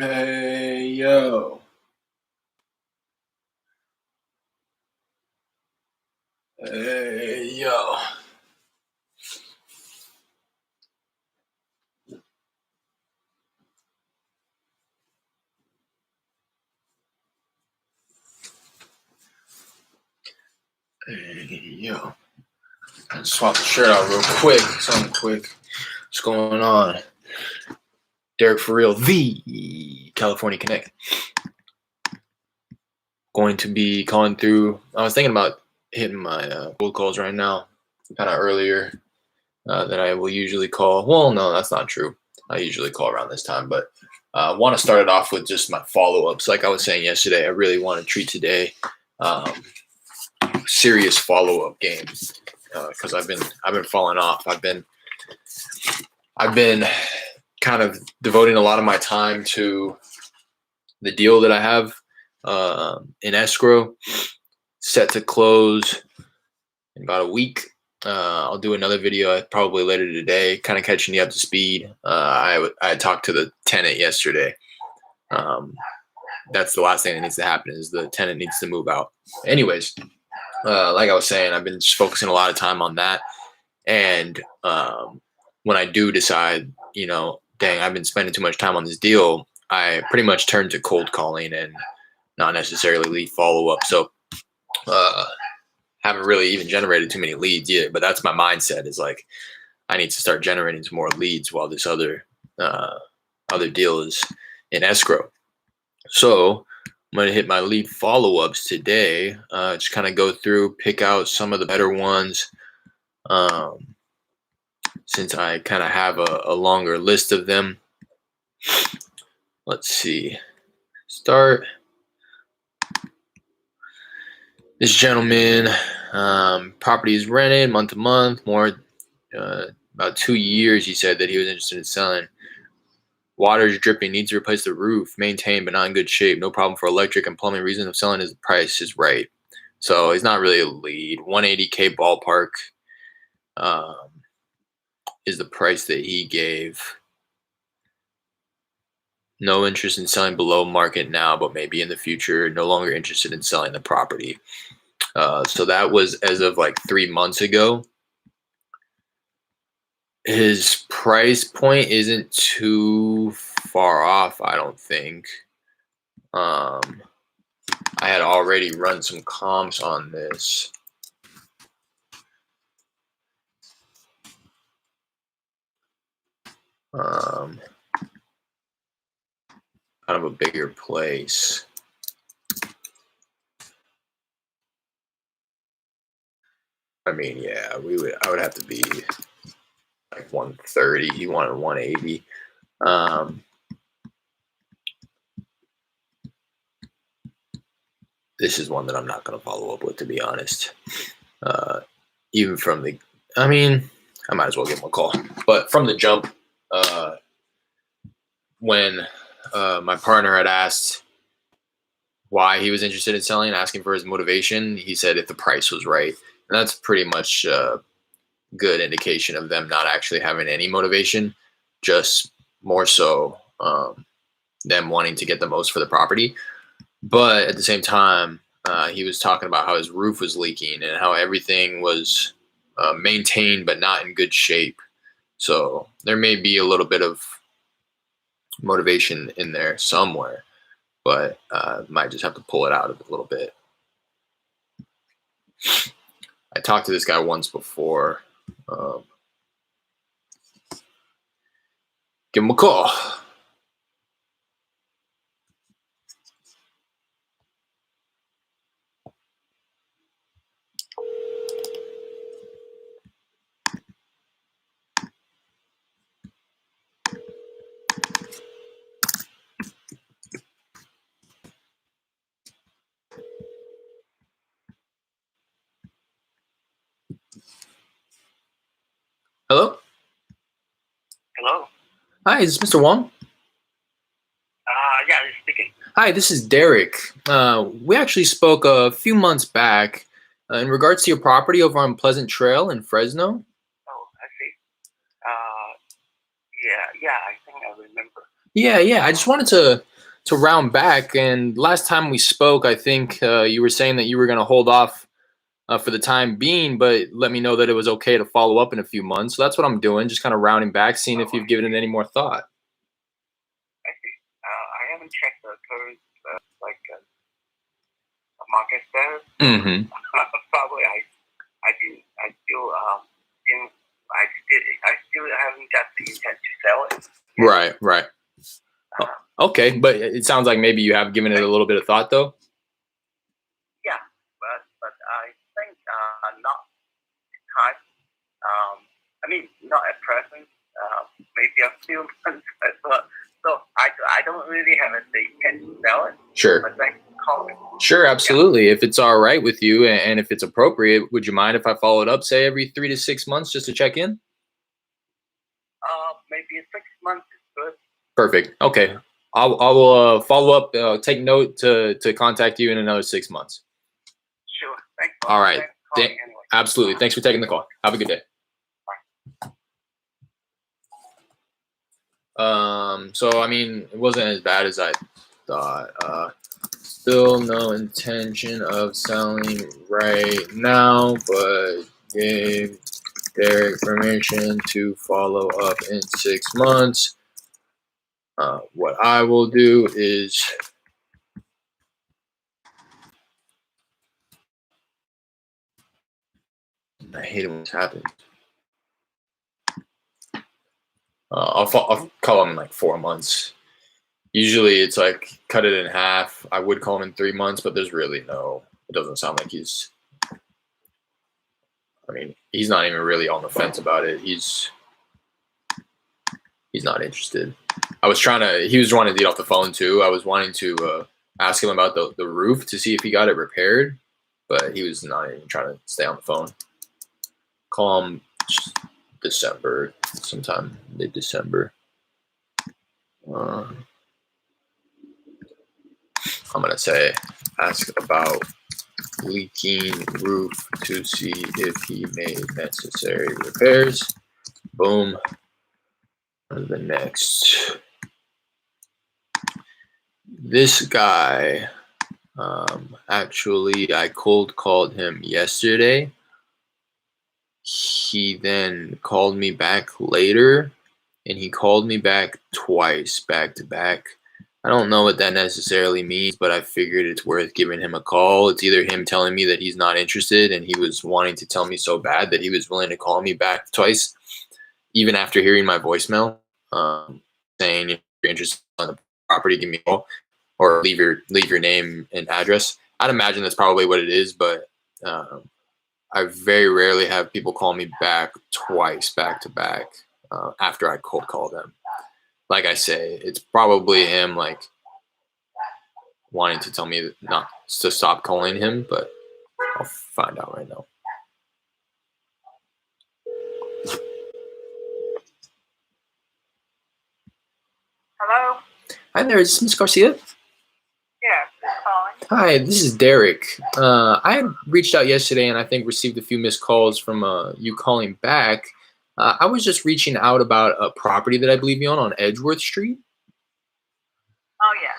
Hey yo, hey yo, hey yo. I swap the shirt out real quick. Something quick. What's going on? Derek for real, the California Connect. Going to be calling through. I was thinking about hitting my cold calls right now, kind of earlier than I will usually call. Well, no, that's not true. I usually call around this time, but I want to start it off with just my follow-ups. Like I was saying yesterday, I really want to treat today serious follow-up game because I've been falling off. I've been kind of devoting a lot of my time to the deal that I have in escrow, set to close in about a week. I'll do another video probably later today, kind of catching you up to speed. I talked to the tenant yesterday. That's the last thing that needs to happen is the tenant needs to move out. Anyways, like I was saying, I've been just focusing a lot of time on that. And when I do decide, dang, I've been spending too much time on this deal, I pretty much turn to cold calling and not necessarily lead follow up. So haven't really even generated too many leads yet, but that's my mindset is like, I need to start generating some more leads while this other deal is in escrow. So I'm going to hit my lead follow-ups today. Just kind of go through, pick out some of the better ones. Since I kind of have a longer list of them. Let's see. Start. This gentleman, property is rented month to month, more about 2 years. He said that he was interested in selling. Water is dripping, needs to replace the roof, maintained but not in good shape. No problem for electric and plumbing. Reason of selling is the price is right. So he's not really a lead. 180K ballpark is the price that he gave. No interest in selling below market now, but maybe in the future. No longer interested in selling the property. So that was as of like 3 months ago. His price point isn't too far off, I don't think. I had already run some comps on this. Kind of a bigger place. I mean, yeah, I would have to be like 130. He wanted 180. This is one that I'm not going to follow up with, to be honest. Even from the, I mean, I might as well give him a call. But from the jump, when my partner had asked why he was interested in selling, asking for his motivation, he said if the price was right. And that's pretty much a good indication of them not actually having any motivation, just more so them wanting to get the most for the property. But at the same time, he was talking about how his roof was leaking and how everything was maintained but not in good shape. So there may be a little bit of motivation in there somewhere, but might just have to pull it out a little bit. I talked to this guy once before. Give him a call. Hello? Hello? Hi, is this Mr. Wong? Yeah, this is speaking. Hi, this is Derek. We actually spoke a few months back in regards to your property over on Pleasant Trail in Fresno. Oh, I see. Yeah, I think I remember. Yeah. I just wanted to round back. And last time we spoke, I think you were saying that you were going to hold off for the time being, but let me know that it was okay to follow up in a few months. So that's what I'm doing, just kind of rounding back, seeing if Oh, you've given it any more thought. I see. I haven't checked the current market status. Hmm. Probably I didn't. I still didn't. I still haven't got the intent to sell it. Right. Uh, Okay, but it sounds like maybe you have given it a little bit of thought, though. yeah, but I think not this time. I mean, not at present. Maybe a few months. So I don't really have a intent to sell it. Sure. But thanks for calling. Sure, absolutely. If it's all right with you and if it's appropriate, would you mind if I followed up, say, every 3 to 6 months just to check in? Maybe 6 months is good. Perfect. Okay. I will follow up, take note to contact you in another 6 months. Sure. Thanks. All right. Thanks for calling anyway. Absolutely. Thanks for taking the call. Have a good day. So I mean, it wasn't as bad as I thought. Still no intention of selling right now, but gave Derek permission to follow up in 6 months. What I will do is I hate it when this happens. I'll call him in like 4 months. Usually it's like cut it in half. I would call him in 3 months, but there's really no. It doesn't sound like he's. I mean, he's not even really on the fence about it. He's not interested. I was trying to. He was wanting to get off the phone too. I was wanting to ask him about the roof to see if he got it repaired, but he was not even trying to stay on the phone. Call him December, sometime mid-December. I'm gonna say ask about leaking roof to see if he made necessary repairs. Boom. The next. This guy, actually, I cold called him yesterday. He then called me back later, and he called me back twice, back to back. I don't know what that necessarily means, but I figured it's worth giving him a call. It's either him telling me that he's not interested and he was wanting to tell me so bad that he was willing to call me back twice, even after hearing my voicemail, saying if you're interested in the property, give me a call or leave your name and address. I'd imagine that's probably what it is, but I very rarely have people call me back twice, back to back, after I cold call them. Like I say, it's probably him like wanting to tell me not to stop calling him, but I'll find out right now. Hello. Hi there, is this Ms. Garcia? Yeah, who's calling? Hi, this is Derek. I had reached out yesterday and I think received a few missed calls from you calling back. I was just reaching out about a property that I believe you own on Edgeworth Street. Oh yeah.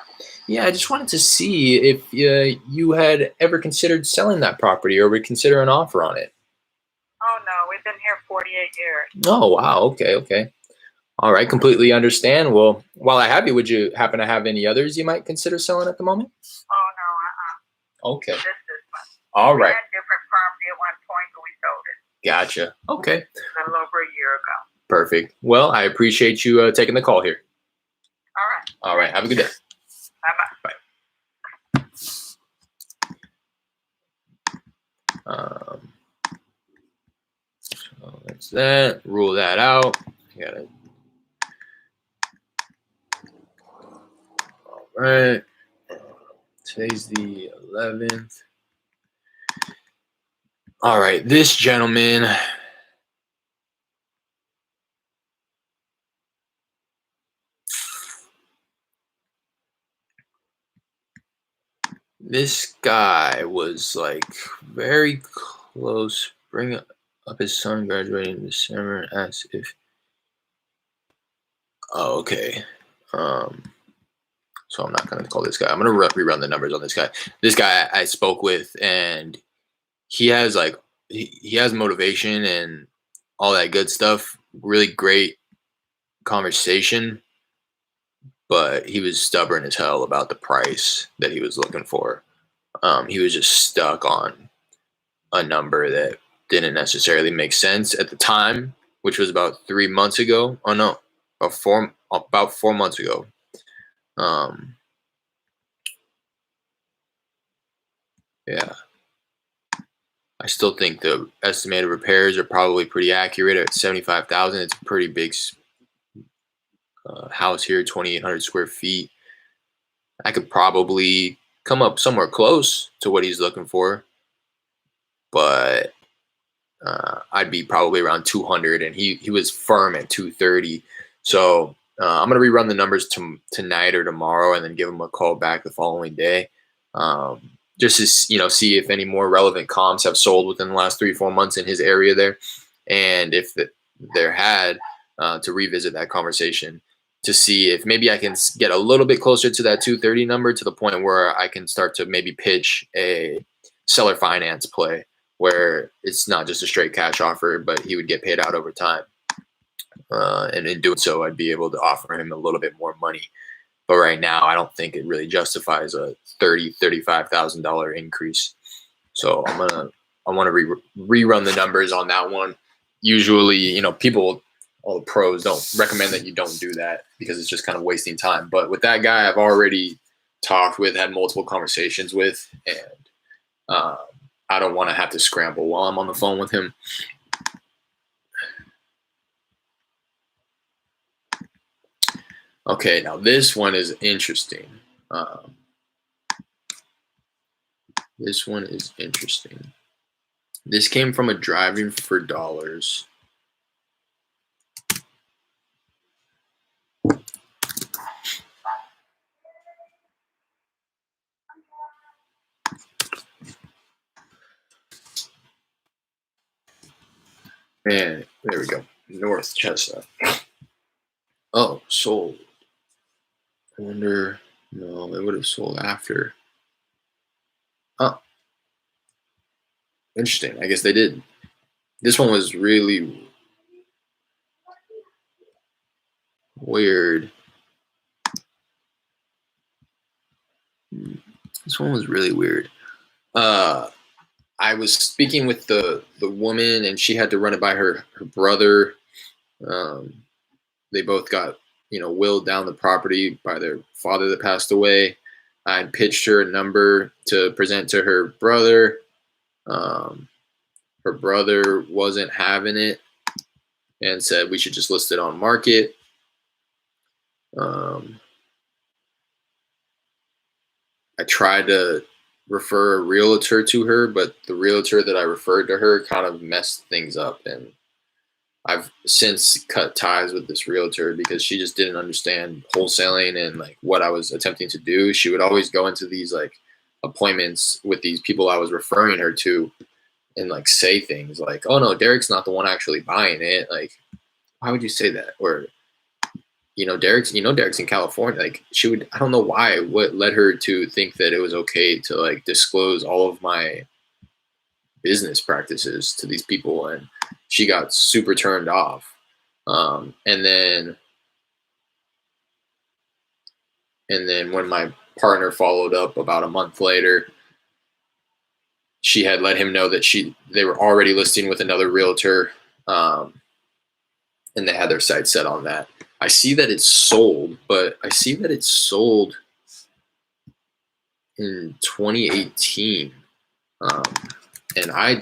Yeah, I just wanted to see if you had ever considered selling that property or would consider an offer on it. Oh no, we've been here 48 years. Oh, wow. Okay. All right, completely understand. Well, while I have you, would you happen to have any others you might consider selling at the moment? Oh no, Okay. This is one. All We right. had different property at one point, but we sold it Gotcha. Okay. a little over a year ago. Perfect. Well, I appreciate you taking the call here. All right. All right. Have a good day. Bye bye. So that's that. Rule that out. You got it. All right. Today's the 11th. All right. This gentleman. This guy was like very close. Bring up his son graduating in December. As if. Oh, okay. So I'm not going to call this guy. I'm going to rerun the numbers on this guy. This guy I spoke with, and he has like he has motivation and all that good stuff. Really great conversation, but he was stubborn as hell about the price that he was looking for. He was just stuck on a number that didn't necessarily make sense at the time, which was about 3 months ago. Oh no, about 4 months ago. Um, yeah, I still think the estimated repairs are probably pretty accurate at 75,000. It's a pretty big house here, 2,800 square feet. I could probably come up somewhere close to what he's looking for, but I'd be probably around 200, and he was firm at 230. So I'm gonna rerun the numbers tonight or tomorrow, and then give him a call back the following day, just to see if any more relevant comps have sold within the last 3-4 months in his area there, and if there had, to revisit that conversation to see if maybe I can get a little bit closer to that 230 number, to the point where I can start to maybe pitch a seller finance play where it's not just a straight cash offer, but he would get paid out over time. And in doing so, I'd be able to offer him a little bit more money. But right now, I don't think it really justifies a $35,000 increase. So I want to rerun the numbers on that one. Usually, people, all the pros don't recommend that you don't do that, because it's just kind of wasting time. But with that guy, I've already talked with, had multiple conversations with, and I don't want to have to scramble while I'm on the phone with him. Okay, now this one is interesting. This one is interesting. This came from a Driving for Dollars. And there we go. North Chestnut. Oh, sold. I wonder. No, it would have sold after. Oh, interesting. I guess they did. This one was really weird. This one was really weird. I was speaking with the woman, and she had to run it by her brother. They both got willed down the property by their father that passed away. I pitched her a number to present to her brother. Her brother wasn't having it and said we should just list it on market. I tried to refer a realtor to her, but the realtor that I referred to her kind of messed things up, and I've since cut ties with this realtor because she just didn't understand wholesaling and like what I was attempting to do. She would always go into these like appointments with these people I was referring her to and like say things like, "Oh no, Derek's not the one actually buying it." Like, why would you say that? Or Derek's in California. Like, she would, I don't know why, what led her to think that it was okay to like disclose all of my business practices to these people, and she got super turned off. And then when my partner followed up about a month later, she had let him know that they were already listing with another realtor, and they had their sights set on that. I see that it's sold, but I see that it's sold in 2018. And I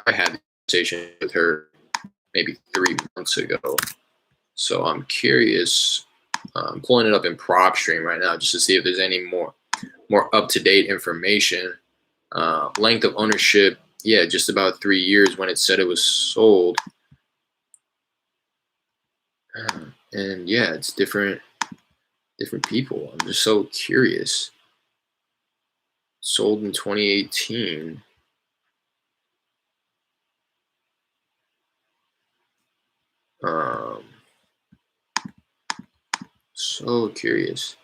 had a conversation with her maybe 3 months ago. So I'm curious. I'm pulling it up in PropStream right now just to see if there's any more up-to-date information. Length of ownership, yeah, just about 3 years when it said it was sold. And yeah, it's different people. I'm just so curious. Sold in 2018. So So curious.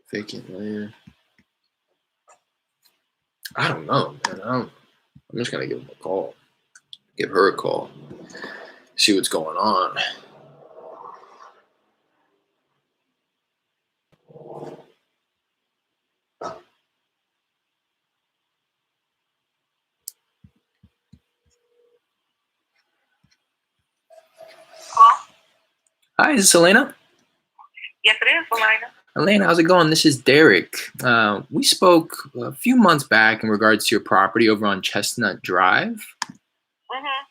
Vacant land. I don't know, man. I'm just gonna give him a call. Give her a call. See what's going on. Hello? Hi, is this Elena? Yes, it is, Elena. Elena, how's it going? This is Derek. We spoke a few months back in regards to your property over on Chestnut Drive. Mm-hmm.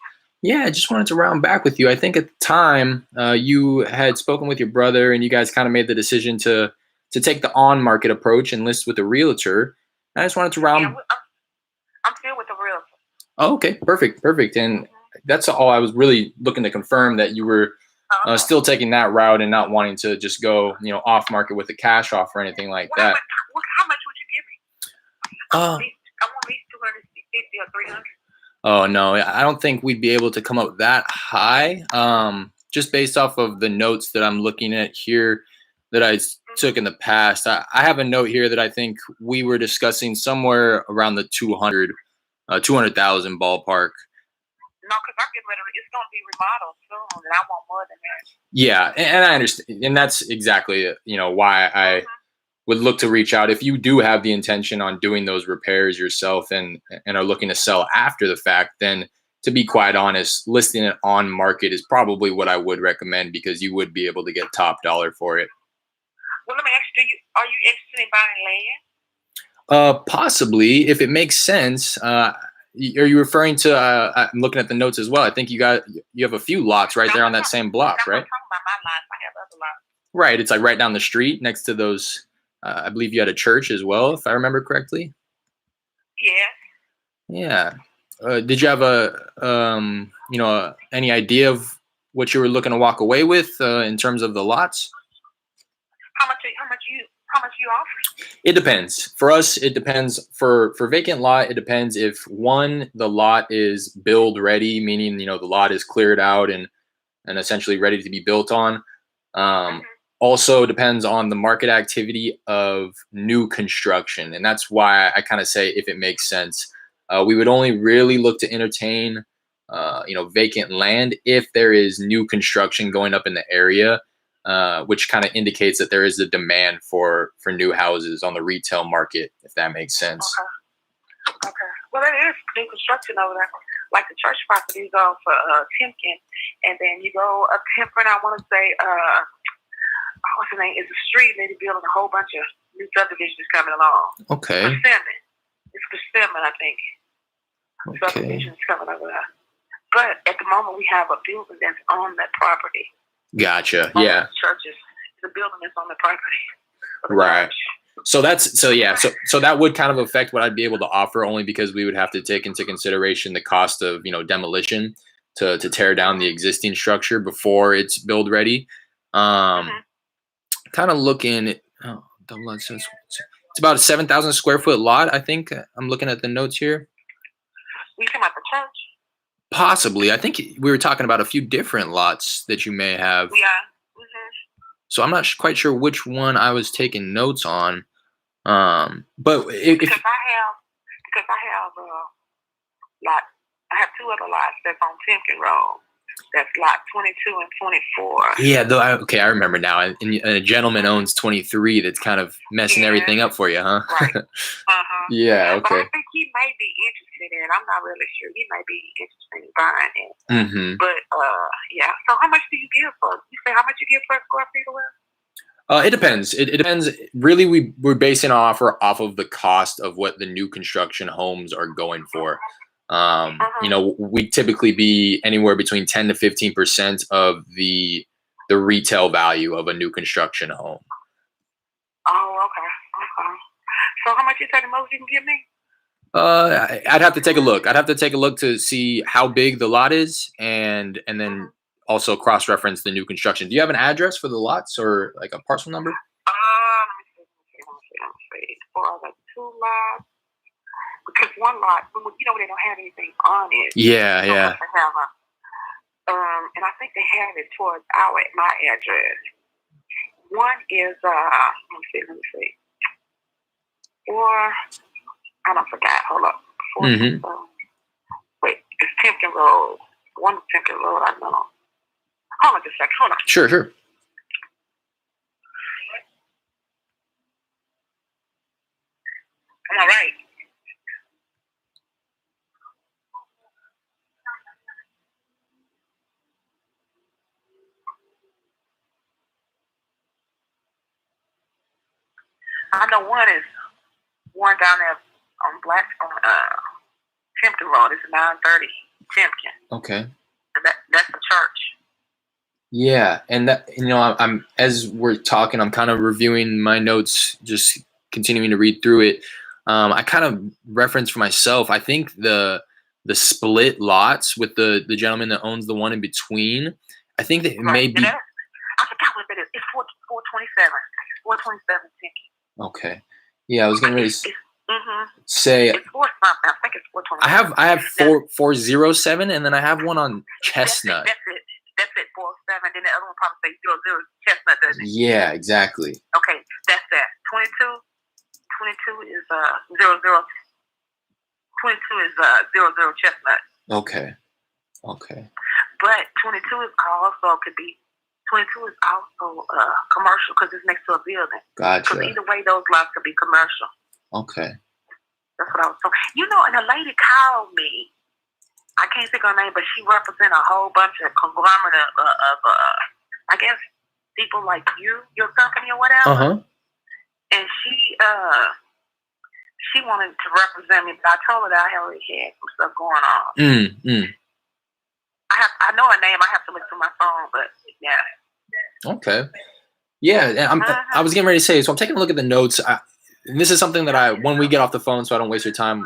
Yeah, I just wanted to round back with you. I think at the time you had spoken with your brother, and you guys kind of made the decision to take the on-market approach and list with a realtor. I just wanted to Yeah, round. I'm still with the realtor. Oh, okay, perfect. And that's all I was really looking to confirm, that you were still taking that route and not wanting to just go, off market with a cash offer or anything like that. How much would you give me? I want at least 250 or 300. Oh no, I don't think we'd be able to come up that high. Just based off of the notes that I'm looking at here that I took in the past, I have a note here that I think we were discussing somewhere around the 200,000 ballpark. No, because I'm getting ready. It's going to be remodeled soon, and I want more than that. Yeah, and I understand, and that's exactly why I would look to reach out. If you do have the intention on doing those repairs yourself and are looking to sell after the fact, then to be quite honest, listing it on market is probably what I would recommend, because you would be able to get top dollar for it. Well, let me ask you, are you interested in buying land? Possibly, if it makes sense. Are you referring to? I'm looking at the notes as well. I think you have a few lots right there on that same block, right? I'm talking about my lots. I have other lots. Right. It's like right down the street next to those. I believe you had a church as well, if I remember correctly. Yeah. Yeah. Did you have any idea of what you were looking to walk away with in terms of the lots? How much you offer? It depends. For us, it depends. For vacant lot, it depends if one, the lot is build ready, meaning the lot is cleared out and essentially ready to be built on. Also depends on the market activity of new construction, and that's why I kind of say, if it makes sense, we would only really look to entertain vacant land if there is new construction going up in the area, which kind of indicates that there is a demand for new houses on the retail market, if that makes sense. Okay. Well, there is new construction over there. Like the church properties go for Timken, and then you go up Hempern. I want to say, what's the name? It's a street, and they're building a whole bunch of new subdivisions coming along. Okay. Persimmon. It's Persimmon, I think. Okay. Subdivisions coming over there. But at the moment, we have a building that's on that property. Gotcha. Yeah. Churches. The building is on the property. Right. So that would kind of affect what I'd be able to offer, only because we would have to take into consideration the cost of demolition to tear down the existing structure before it's build ready. Kind of looking at it's about a 7,000 square foot lot. I think I'm looking at the notes here. You talking about the church? Possibly. I think we were talking about a few different lots that you may have. Yeah. So I'm not quite sure which one I was taking notes on. But because I have lot. I have two other lots that's on Timken Road. That's lot 22 and 24. Yeah, okay, I remember now. And a gentleman owns 23. That's kind of messing everything up for you, huh? Right. Yeah. Okay. But I think he may be interested in it. I'm not really sure. He may be interested in buying it. But yeah. So how much do you give for? You say how much you give per square feet or what? It depends. It depends. Really, we're basing our offer off of the cost of what the new construction homes are going for. We typically be anywhere between 10 to 15% of the retail value of a new construction home. Oh, okay. So how much you say the most you can give me? I'd have to take a look. I'd have to take a look to see how big the lot is, and then also cross-reference the new construction. Do you have an address for the lots, or like a parcel number? Let me see. For the two lots, because one lot, they don't have anything on it. Yeah. And I think they have it towards my address. One is let me see. I don't forgot. Hold up. Wait, it's Timpkin Road. One is Timpkin Road, I know. Hold on just a second. Hold on. Sure. Am I right? I know one down there on Timpkin Road. It's 930 Timpkin. Okay. That's the church. Yeah, and that, I'm as we're talking, I'm kind of reviewing my notes, just continuing to read through it. I kind of reference for myself. I think the split lots with the gentleman that owns the one in between. I think that it may be. I forgot what that is. It's 427. 427 Timpkin. Okay. Yeah, I was getting ready to say. It's 4 something. I think it's 427. I have 407, and then I have one on Chestnut. That's it, 407. Then the other one probably say 00 Chestnut, doesn't it? Yeah, exactly. Okay, that's that. 22 is 00. 22 is 00 Chestnut. Okay. But 22 is also commercial because it's next to a building. Gotcha. Because either way, those lots could be commercial. Okay. That's what I was told. And a lady called me. I can't think of her name, but she represents a whole bunch of conglomerate of I guess, people like your company or whatever. And she wanted to represent me, but I told her that I already had some stuff going on. I know her name. I have to look through my phone, but yeah. Okay. Yeah, I was getting ready to say, so I'm taking a look at the notes. And this is something that when we get off the phone, so I don't waste your time,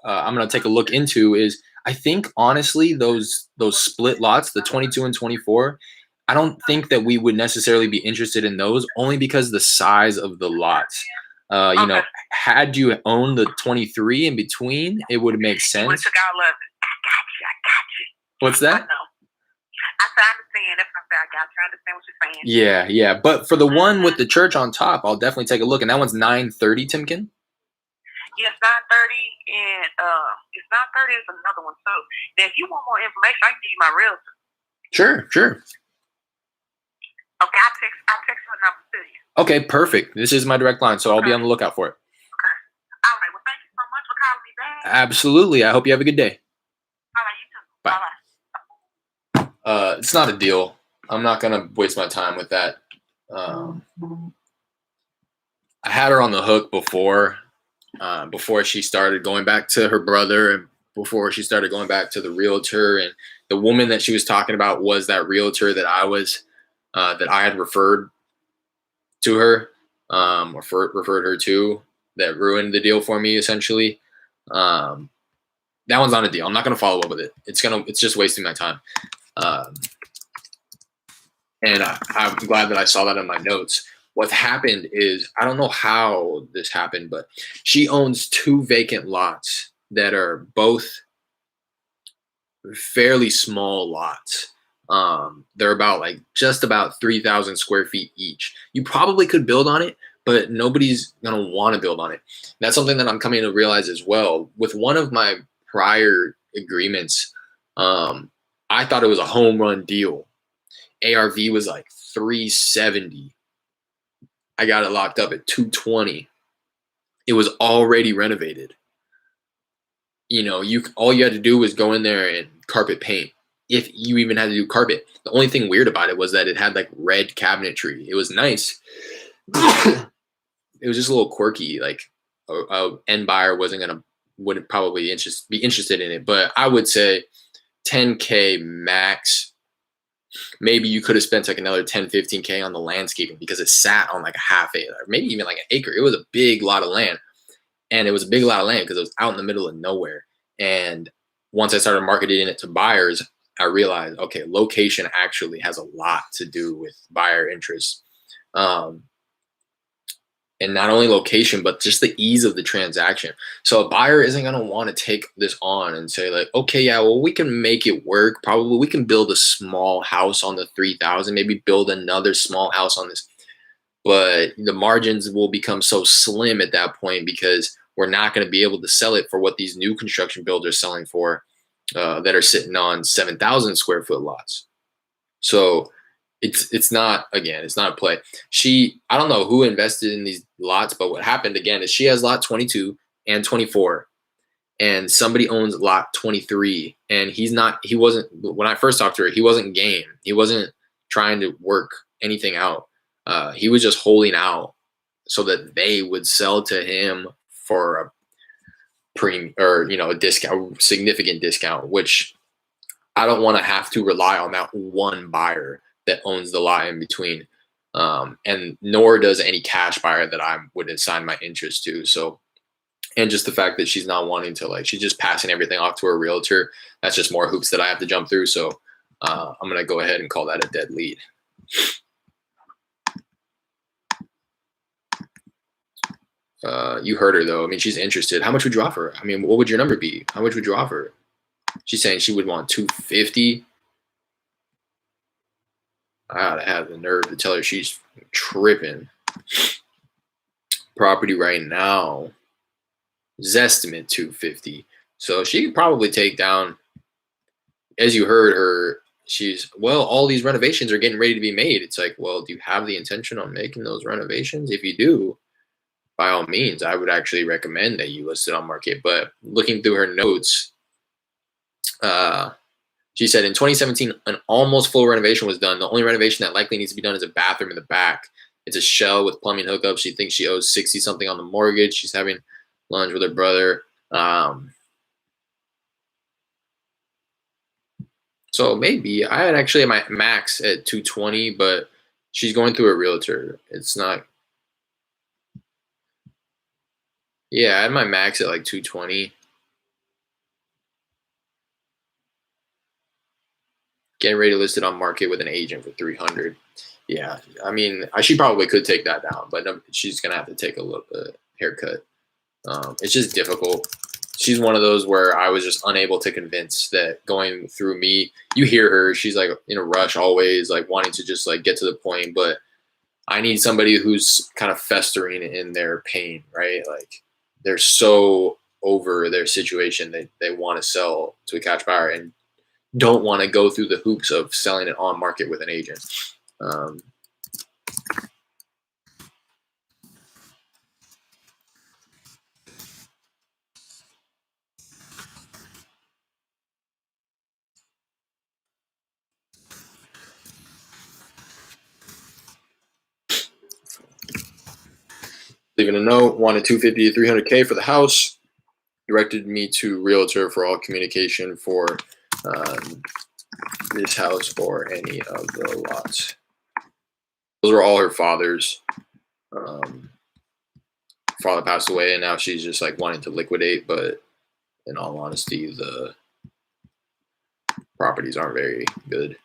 I'm going to take a look into is, I think, honestly, those split lots, the 22 and 24, I don't think that we would necessarily be interested in those, only because the size of the lots. Had you owned the 23 in between, it would make sense. I got you. What's that? I know. I understand. That's what I got you. I understand what you're saying. Yeah. But for the one with the church on top, I'll definitely take a look. And that one's 930, Timken? Yes, 930, and it's 930 is another one too. Now, if you want more information, I can give you my realtor. Sure. Okay, I'll text her number to you. Okay, perfect. This is my direct line, so I'll be on the lookout for it. Okay. All right. Well, thank you so much for calling me back. Absolutely. I hope you have a good day. All right, you too. Bye. Bye-bye. It's not a deal. I'm not gonna waste my time with that. I had her on the hook before she started going back to her brother, and before she started going back to the realtor. And the woman that she was talking about was that realtor that I had referred to her, referred her to, that ruined the deal for me, essentially. That one's not a deal. I'm not going to follow up with it. It's just wasting my time. And I'm glad that I saw that in my notes. What happened is, I don't know how this happened, but she owns 2 vacant lots that are both fairly small lots. They're just about 3,000 square feet each. You probably could build on it, but nobody's going to want to build on it. That's something that I'm coming to realize as well. With one of my prior agreements, I thought it was a home run deal. ARV was like 370. I got it locked up at 220. It was already renovated. All you had to do was go in there and carpet paint, if you even had to do carpet. The only thing weird about it was that it had like red cabinetry. It was nice. It was just a little quirky. Like a end buyer wouldn't probably be interested in it. But I would say $10K max. Maybe you could have spent like another $10, $15K on the landscaping, because it sat on like a half acre, maybe even like an acre. It was a big lot of land. And it was a big lot of land because it was out in the middle of nowhere. And once I started marketing it to buyers, I realized, okay, location actually has a lot to do with buyer interest. And not only location, but just the ease of the transaction. So a buyer isn't going to want to take this on and say like, okay, yeah, well, we can make it work. Probably we can build a small house on the 3,000, maybe build another small house on this, but the margins will become so slim at that point because we're not going to be able to sell it for what these new construction builders are selling for, that are sitting on 7,000 square foot lots. So it's not, again, it's not a play. I don't know who invested in these lots, but what happened again is she has lot 22 and 24, and somebody owns lot 23, and he wasn't, when I first talked to her, he wasn't game. He wasn't trying to work anything out. He was just holding out so that they would sell to him for a premium, or a discount, significant discount, which I don't want to have to rely on that one buyer that owns the lot in between. And nor does any cash buyer that I would assign my interest to. So, and just the fact that she's not wanting to, like, she's just passing everything off to her realtor. That's just more hoops that I have to jump through. So I'm going to go ahead and call that a dead lead. You heard her though. I mean, she's interested. How much would you offer? I mean, what would your number be? How much would you offer? She's saying she would want 250. I gotta have the nerve to tell her she's tripping. Property right now is estimate 250. So she could probably take down, as you heard her, well, all these renovations are getting ready to be made. It's like, well, do you have the intention on making those renovations? If you do, by all means, I would actually recommend that you list it on market. But looking through her notes, she said in 2017, an almost full renovation was done. The only renovation that likely needs to be done is a bathroom in the back. It's a shell with plumbing hookups. She thinks she owes 60 something on the mortgage. She's having lunch with her brother. So maybe I had actually my max at 220, but she's going through a realtor. It's not. Yeah, I had my max at like 220. Getting ready to list it on market with an agent for 300. Yeah, I mean, she probably could take that down, but she's gonna have to take a little bit haircut. It's just difficult. She's one of those where I was just unable to convince that going through me. You hear her; she's like in a rush, always like wanting to just like get to the point. But I need somebody who's kind of festering in their pain, right? Like they're so over their situation that they want to sell to a cash buyer and don't want to go through the hoops of selling it on market with an agent. Leaving a note, wanted 250 to 300K for the house. Directed me to realtor for all communication for this house or any of the lots. Those were all her father's. Father passed away, and now she's just like wanting to liquidate. But in all honesty, the properties aren't very good.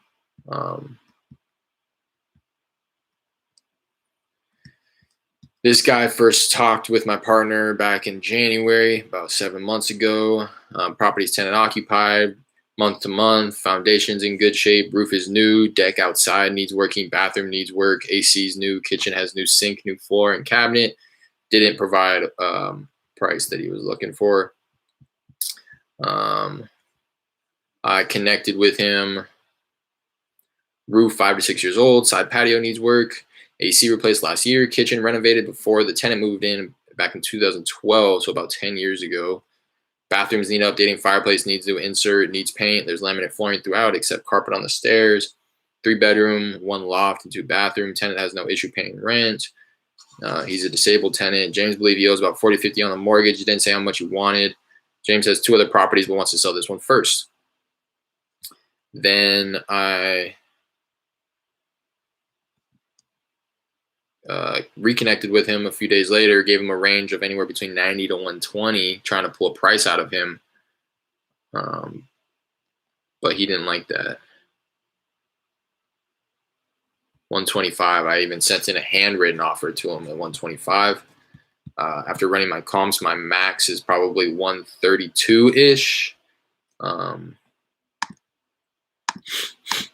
This guy first talked with my partner back in January, about 7 months ago. Property's tenant occupied, month to month. Foundation's in good shape. Roof is new. Deck outside needs working. Bathroom needs work. AC's new. Kitchen has new sink, new floor and cabinet. Didn't provide price that he was looking for. I connected with him. Roof 5 to 6 years old. Side patio needs work. AC replaced last year. Kitchen renovated before the tenant moved in back in 2012, so about 10 years ago. Bathrooms need updating. Fireplace needs new insert. Needs paint. There's laminate flooring throughout except carpet on the stairs. 3-bedroom, 1 loft, and 2 bathroom. Tenant has no issue paying rent. He's a disabled tenant. James believes he owes about 40-50 on the mortgage. He didn't say how much he wanted. James has 2 other properties but wants to sell this one first. Then I reconnected with him a few days later, gave him a range of anywhere between 90 to 120, trying to pull a price out of him. But he didn't like that. 125. I even sent in a handwritten offer to him at 125. After running my comps, my max is probably 132-ish.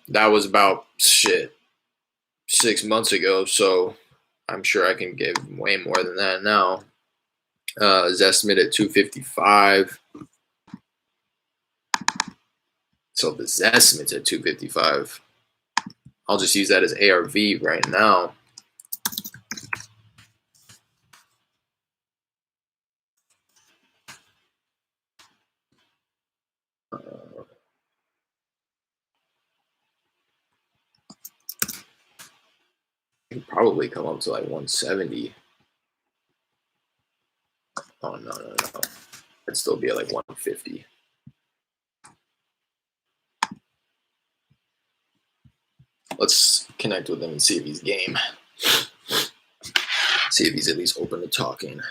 That was about 6 months ago, so I'm sure I can give way more than that now. His estimate at 255. So this estimate's at 255. I'll just use that as ARV right now. Could probably come up to like 170. Oh no. It'd still be at like 150. Let's connect with him and see if he's game. See if he's at least open to talking.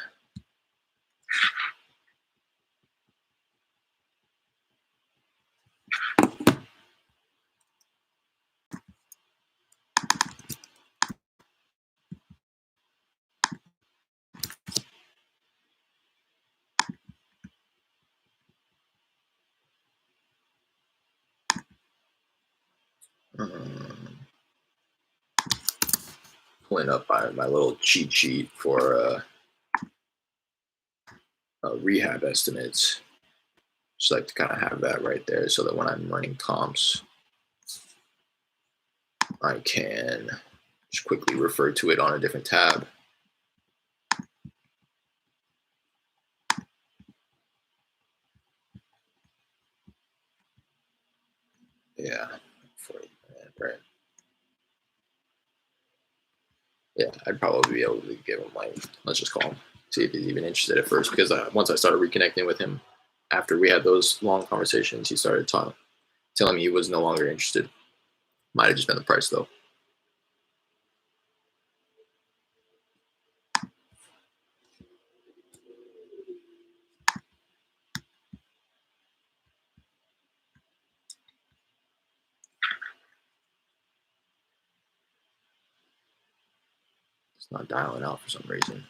Pulling up my little cheat sheet for rehab estimates. Just like to kind of have that right there so that when I'm running comps, I can just quickly refer to it on a different tab. Yeah, right. Yeah, I'd probably be able to give him like, let's just call him, see if he's even interested at first. Because once I started reconnecting with him, after we had those long conversations, he started telling me he was no longer interested. Might have just been the price though. It's not dialing out for some reason.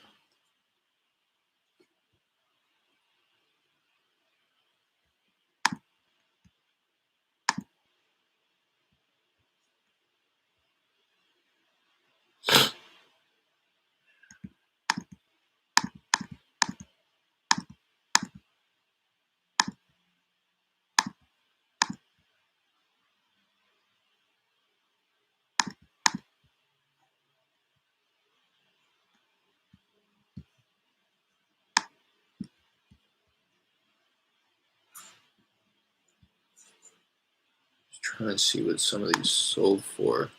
Just trying to see what some of these sold for.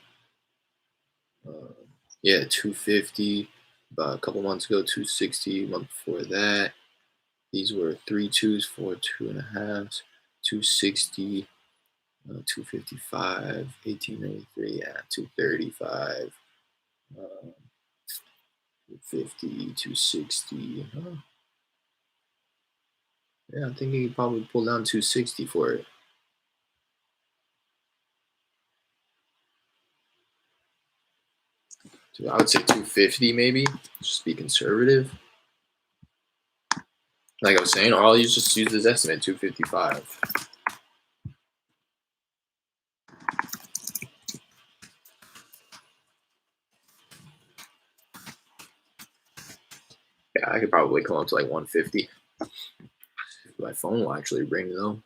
Yeah, 250. About a couple months ago, 260. Month before that, these were 3.2s, 4 2.5s, 260, 255, 1893. Yeah, 235, 250, 260. Yeah, I think he could probably pull down 260 for it. So I would say 250 maybe, just be conservative. Like I was saying, or I'll just use this estimate, 255. Yeah, I could probably come up to like 150. My phone will actually ring though.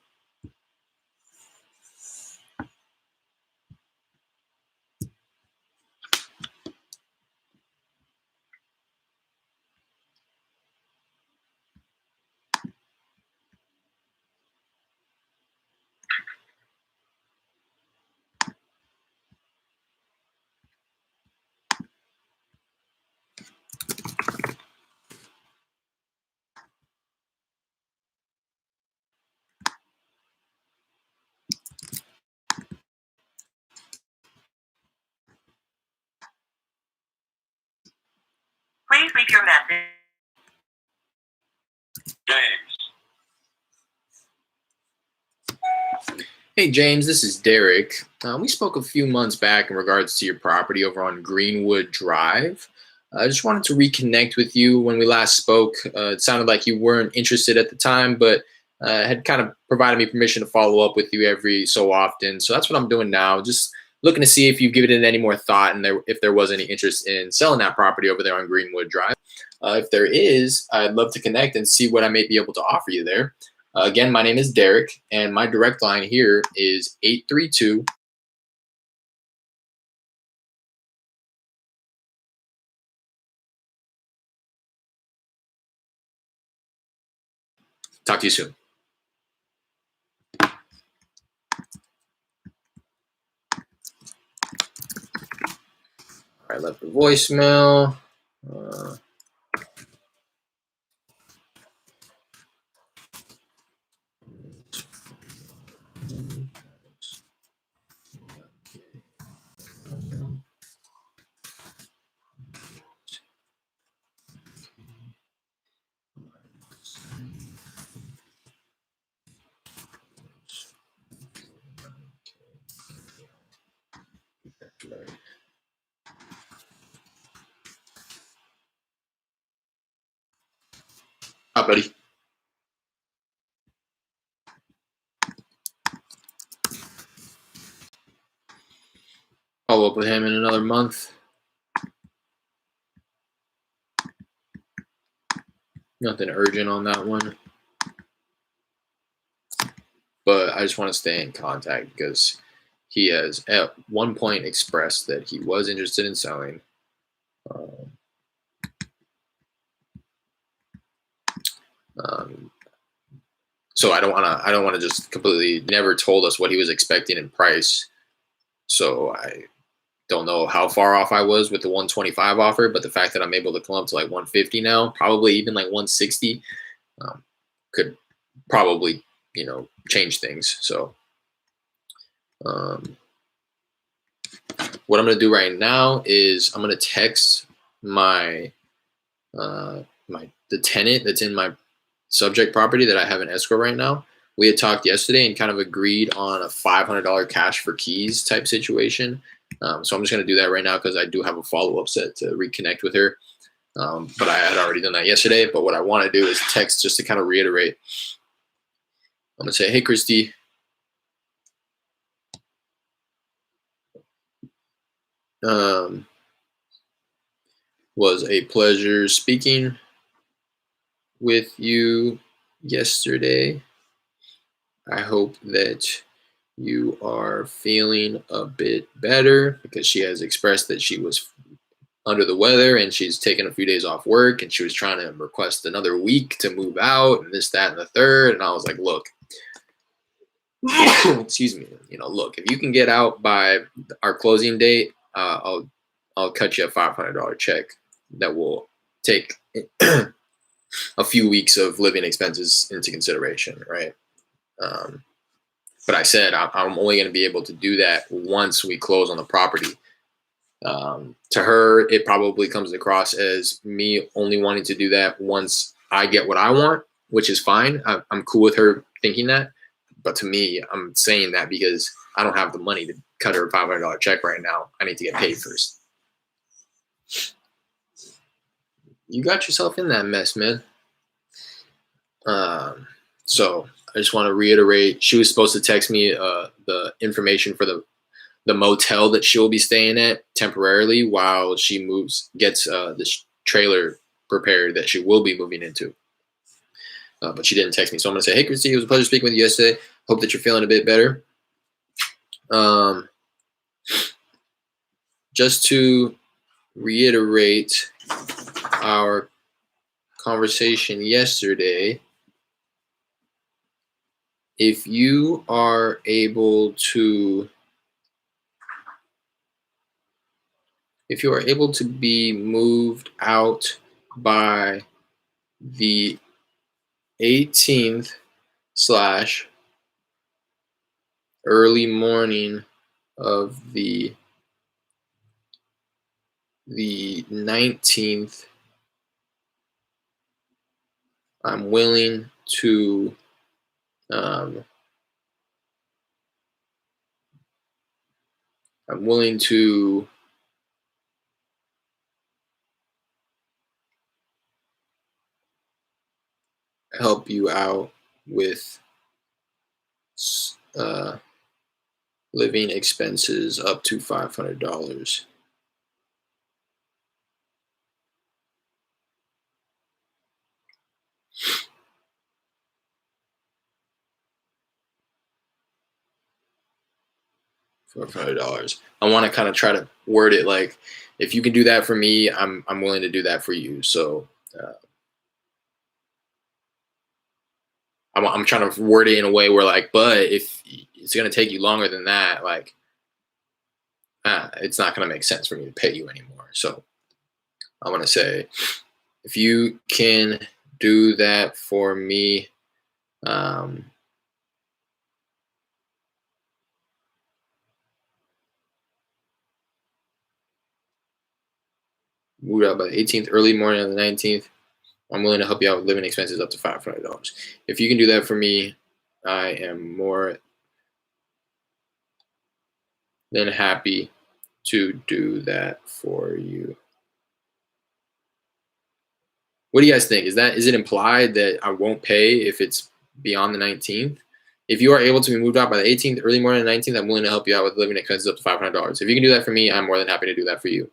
Please leave your message. James. Hey James, this is Derek. We spoke a few months back in regards to your property over on Greenwood Drive. I just wanted to reconnect with you. When we last spoke, it sounded like you weren't interested at the time, but had kind of provided me permission to follow up with you every so often. So that's what I'm doing now. Just looking to see if you've given it any more thought and if there was any interest in selling that property over there on Greenwood Drive. If there is, I'd love to connect and see what I may be able to offer you there. Again, my name is Derek, and my direct line here is 832. Talk to you soon. I left a voicemail. Uh, Hi, buddy. Follow up with him in another month. Nothing urgent on that one. But I just want to stay in contact because he has at one point expressed that he was interested in selling. Um, um, so I don't want to just completely never told us what he was expecting in price. So I don't know how far off I was with the 125 offer, but the fact that I'm able to come up to like 150 now, probably even like 160, could probably, change things. So um, what I'm going to do right now is I'm going to text my the tenant that's in my subject property that I have in escrow right now. We had talked yesterday and kind of agreed on a $500 cash for keys type situation. So I'm just going to do that right now because I do have a follow-up set to reconnect with her. But I had already done that yesterday. But what I want to do is text just to kind of reiterate. I'm going to say, hey, Christy. Was a pleasure speaking with you yesterday. I hope that you are feeling a bit better because she has expressed that she was under the weather and she's taken a few days off work and she was trying to request another week to move out and this, that, and the third. And I was like, look, excuse me, look, if you can get out by our closing date, I'll cut you a $500 check that will take a few weeks of living expenses into consideration, right? But I said I'm only going to be able to do that once we close on the property. To her, it probably comes across as me only wanting to do that once I get what I want, which is fine. I'm cool with her thinking that. But to me, I'm saying that because I don't have the money to cut her a $500 check right now. I need to get paid first. You got yourself in that mess, man. So I just want to reiterate, she was supposed to text me the information for the motel that she'll be staying at temporarily while she gets this trailer prepared that she will be moving into. But she didn't text me. So I'm going to say, hey, Christy, it was a pleasure speaking with you yesterday. Hope that you're feeling a bit better. Just to reiterate our conversation yesterday, if you are able to be moved out by the 18th / early morning of the 19th, I'm willing to I'm willing to help you out with uh, living expenses up to $500. $500. I want to kind of try to word it like, if you can do that for me, I'm willing to do that for you. So uh, I'm trying to word it in a way where like, but if it's gonna take you longer than that, like, it's not gonna make sense for me to pay you anymore. So I want to say, if you can do that for me, um, move out by the 18th, early morning on the 19th. I'm willing to help you out with living expenses up to $500. If you can do that for me, I am more than happy to do that for you. What do you guys think? Is it implied that I won't pay if it's beyond the 19th? If you are able to be moved out by the 18th, early morning of the 19th, I'm willing to help you out with living expenses up to $500. If you can do that for me, I'm more than happy to do that for you.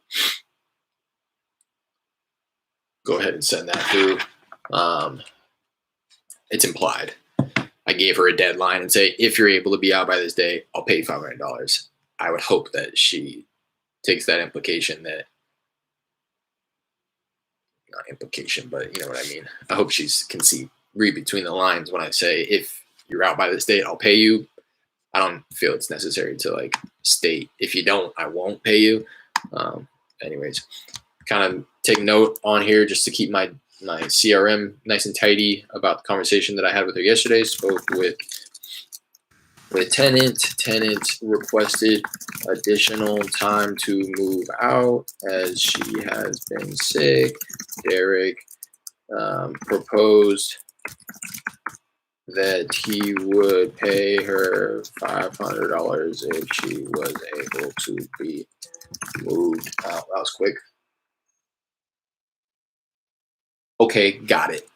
Go ahead and send that through. It's implied. I gave her a deadline and say, if you're able to be out by this day, I'll pay you $500. I would hope that she takes that implication that, not implication, but you know what I mean. I hope can see, read between the lines when I say, if you're out by this date, I'll pay you. I don't feel it's necessary to like state, if you don't, I won't pay you. Anyways, kind of take note on here just to keep my CRM nice and tidy about the conversation that I had with her yesterday. Spoke with tenant. Tenant requested additional time to move out as she has been sick. Derek proposed that he would pay her $500 if she was able to be moved out. That was quick. Okay, got it.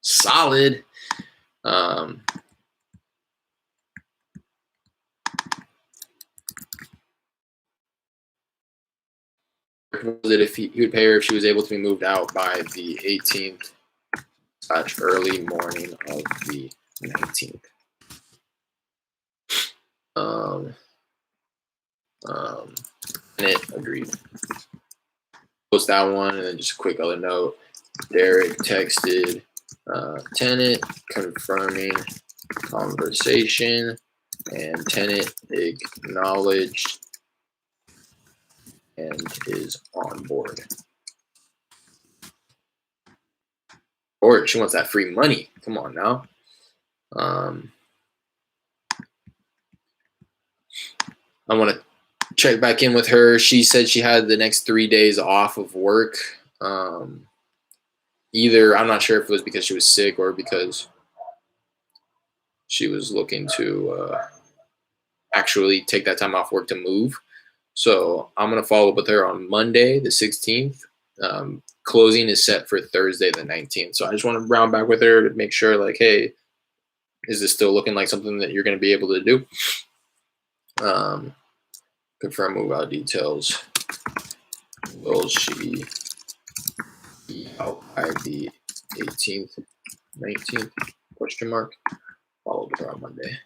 Solid. That if he would pay her if she was able to be moved out by the 18th / early morning of the 19th. And it agreed. Post that one, and then just a quick other note. Derek texted tenant confirming conversation, and tenant acknowledged and is on board. Or she wants that free money. Come on now. I want to check back in with her. She said she had the next 3 days off of work. Either, I'm not sure if it was because she was sick or because she was looking to actually take that time off work to move. So I'm going to follow up with her on Monday, the 16th. Closing is set for Thursday, the 19th. So I just want to round back with her to make sure, like, hey, is this still looking like something that you're going to be able to do? Confirm move out details. Will she be out by the 18th, 19th? Question mark. Follow up with her on Monday.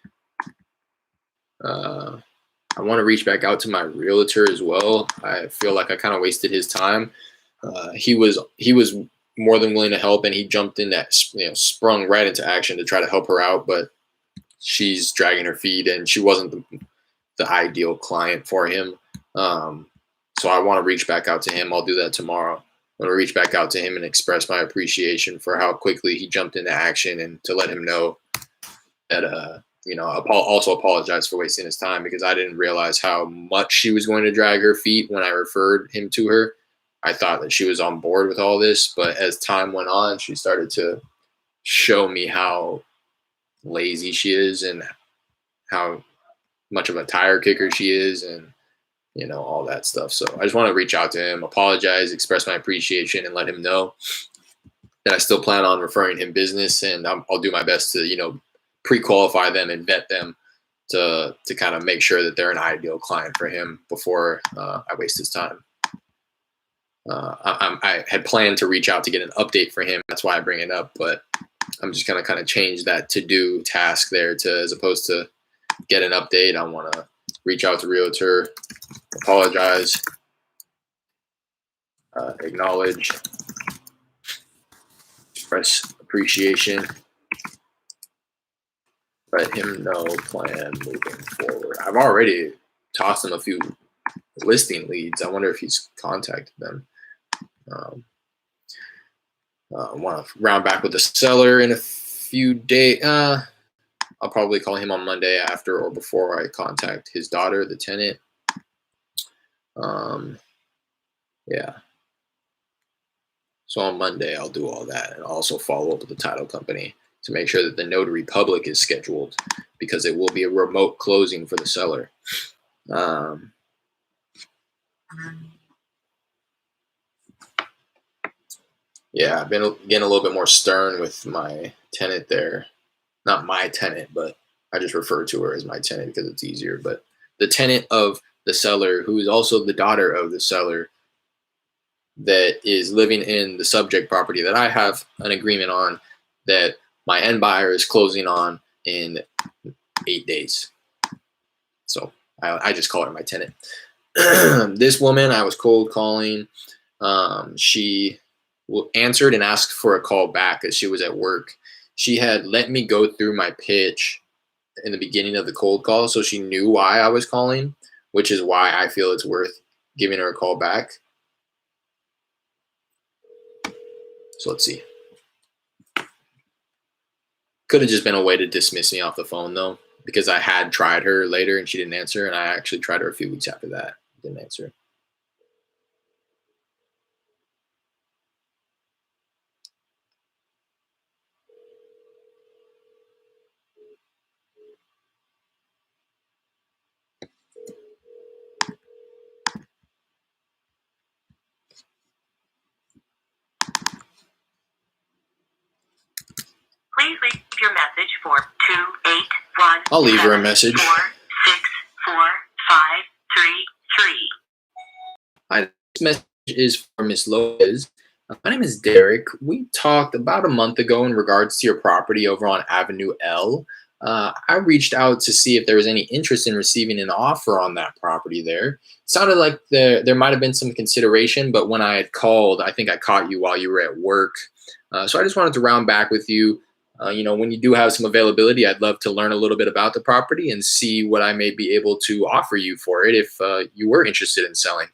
I want to reach back out to my realtor as well. I feel like I kind of wasted his time. He was more than willing to help, and he jumped in that, sprung right into action to try to help her out. But she's dragging her feet, and she wasn't the ideal client for him. So I want to reach back out to him. I'll do that tomorrow. I'm going to reach back out to him and express my appreciation for how quickly he jumped into action, and to let him know that, also apologize for wasting his time, because I didn't realize how much she was going to drag her feet when I referred him to her. I thought that she was on board with all this, but as time went on, she started to show me how lazy she is and how much of a tire kicker she is, and all that stuff. So I just want to reach out to him, apologize, express my appreciation, and let him know that I still plan on referring him business, and I'll do my best to pre-qualify them and vet them to kind of make sure that they're an ideal client for him before I waste his time. I had planned to reach out to get an update for him. That's why I bring it up, but I'm just gonna kind of change that to-do task there to, as opposed to get an update, I want to reach out to realtor, apologize, acknowledge, express appreciation, let him know plan moving forward. I've already tossed him a few listing leads. I wonder if he's contacted them. I want to round back with the seller in a few days. I'll probably call him on Monday after or before I contact his daughter, the tenant. Yeah. So on Monday, I'll do all that, and also follow up with the title company to make sure that the notary public is scheduled, because it will be a remote closing for the seller. Yeah, I've been getting a little bit more stern with my tenant there. Not my tenant, but I just refer to her as my tenant because it's easier. But the tenant of the seller, who is also the daughter of the seller, that is living in the subject property that I have an agreement on, that my end buyer is closing on in 8 days. So I just call her my tenant. This woman I was cold calling. She answered and asked for a call back as she was at work. She had let me go through my pitch in the beginning of the cold call, so she knew why I was calling, which is why I feel it's worth giving her a call back. So let's see. Could have just been a way to dismiss me off the phone, though, because I had tried her later and she didn't answer, and I actually tried her a few weeks after that. Didn't answer. Please leave your message for 281. I'll leave her a message. 4645333. Hi, this message is for Miss Lopez. My name is Derek. We talked about a month ago in regards to your property over on Avenue L. I reached out to see if there was any interest in receiving an offer on that property there. It sounded like there might have been some consideration, but when I had called, I think I caught you while you were at work. So I just wanted to round back with you. When you do have some availability, I'd love to learn a little bit about the property and see what I may be able to offer you for it if you were interested in selling.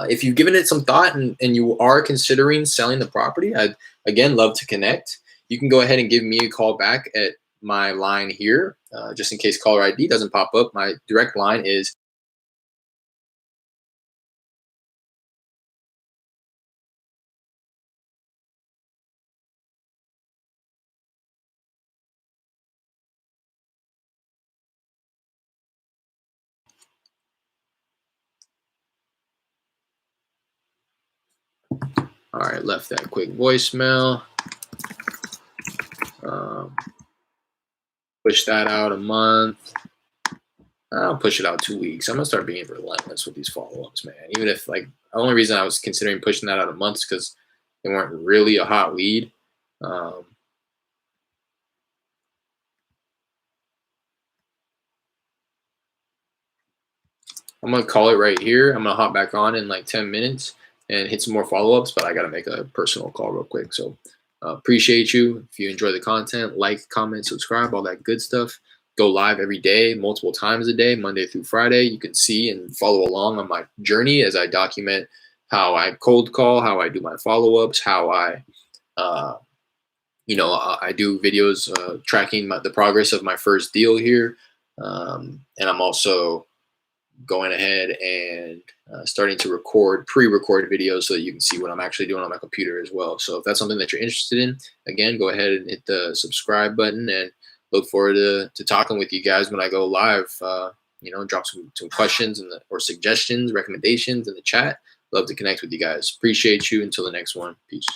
If you've given it some thought and you are considering selling the property, I'd again love to connect. You can go ahead and give me a call back at my line here, just in case caller ID doesn't pop up. My direct line is all right. Left that quick voicemail. Push that out a month. I'll push it out 2 weeks. I'm gonna start being relentless with these follow-ups, man. Even if the only reason I was considering pushing that out a month is because they weren't really a hot lead. I'm gonna call it right here. I'm gonna hop back on in like 10 minutes and hit some more follow-ups, but I gotta make a personal call real quick. So appreciate you. If you enjoy the content, like, comment, subscribe, all that good stuff. Go live every day, multiple times a day, Monday through Friday. You can see and follow along on my journey as I document how I cold call, how I do my follow-ups, how I I do videos tracking the progress of my first deal here. And I'm also going ahead and starting to pre-record videos so that you can see what I'm actually doing on my computer as well. So if that's something that you're interested in, again, go ahead and hit the subscribe button, and look forward to talking with you guys when I go live drop some questions or suggestions, recommendations in the chat. Love to connect with you guys. Appreciate you. Until the next one. Peace.